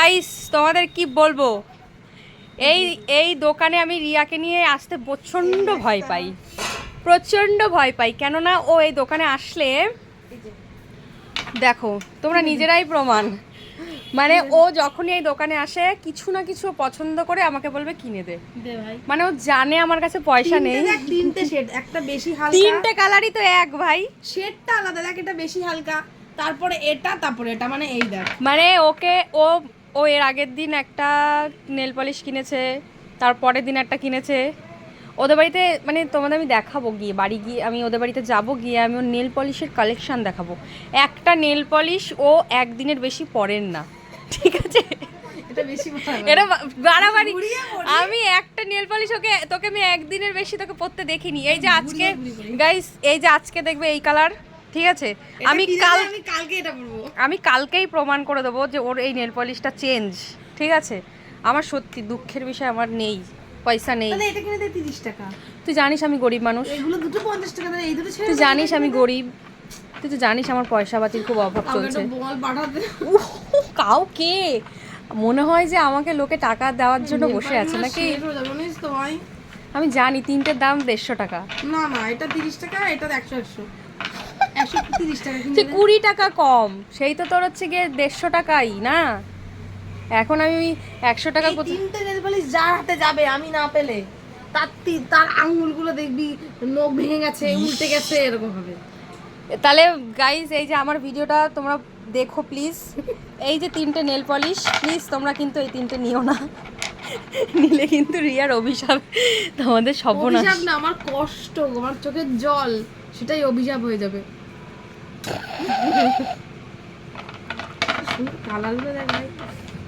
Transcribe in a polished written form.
Guys তোমাদের কি বলবো, এই এই দোকানে আমি রিয়াকে নিয়ে আসতে প্রচণ্ড ভয় পাই, প্রচণ্ড ভয় পাই। কেননা ও এই দোকানে আসলে দেখো তোমরা নিজেরাই প্রমাণ, মানে ও যখনই এই দোকানে আসে কিছু না কিছু পছন্দ করে আমাকে বলবে কিনে দে। মানে ও জানে আমার কাছে পয়সা নেই। তিনটে শেড, একটা বেশি হালকা, তিনটে কালারই তো এক ভাই, শেডটা আলাদা, দেখ এটা বেশি হালকা, তারপরে এটা, তারপরে এটা, মানে এই দেখ। মানে ওকে ও ও এর আগের দিন একটা নেল পলিশ কিনেছে, তারপরের দিন একটা কিনেছে। ওদের বাড়িতে মানে তোমাদের আমি দেখাবো গিয়ে, বাড়ি গিয়ে আমি ওদের বাড়িতে যাবো, গিয়ে আমি ওর নেল পলিশের কালেকশান দেখাবো। একটা নেল পলিশ ও একদিনের বেশি পরেন না, ঠিক আছে? এটা বেশি এটা বাড়াবাড়ি। আমি একটা নেল পলিশ তোকে আমি একদিনের বেশি তোকে পরতে দেখিনি। এই যে আজকে গাইস, এই যে আজকে দেখবে এই কালার, ঠিক আছে? আমি কালকে এটা পরবো, আমি কালকেই প্রমাণ করে দেবো যে ওর এই নেল পলিশটা চেঞ্জ, ঠিক আছে? আমার সত্যি দুঃখের বিষয়, আমার নেই পয়সা নেই। তাহলে এটা কিনে দে 30 টাকা। তুই জানিস আমি গরিব মানুষ, এগুলো দুটো 50 টাকা, তাহলে এই দুটো ছেড়ে তুই জানিস আমি গরিব, তুই তো জানিস আমার পয়সা পাতির খুব অভাব চলছে। বল পাঠাতে। কাউকে মনে হয় যে আমাকে লোকে টাকা দেওয়ার জন্য বসে আছে নাকি? জানিস তো ভাই, আমি জানি তিনটের দাম 150 টাকা। না না, এটা 30 টাকা, এটা 100 130 টাকা কিনে সে 20 টাকা কম, সেই তো তোর হচ্ছে গিয়ে 150 টাকাই না। এখন আমি 100 টাকা এই তিনটে নেল পলিশ যার হাতে যাবে আমি না পেলে, তার আঙ্গুলগুলো দেখবি নখ ভেঙে গেছে, উল্টে গেছে, এরকম হবে। তাহলে গাইজ এই যে আমার ভিডিওটা তোমরা দেখো প্লিজ, এই যে তিনটে নেল পলিশ প্লিজ তোমরা কিন্তু এই তিনটে নিও না, নিলে কিন্তু রিয়ার অভিশাপ, তোমাদের সর্বনাশ। অভিশাপ না, আমার কষ্ট, আমার চোখের জল, সেটাই অভিশাপ হয়ে যাবে। কালারগুলো দেখ ভাই।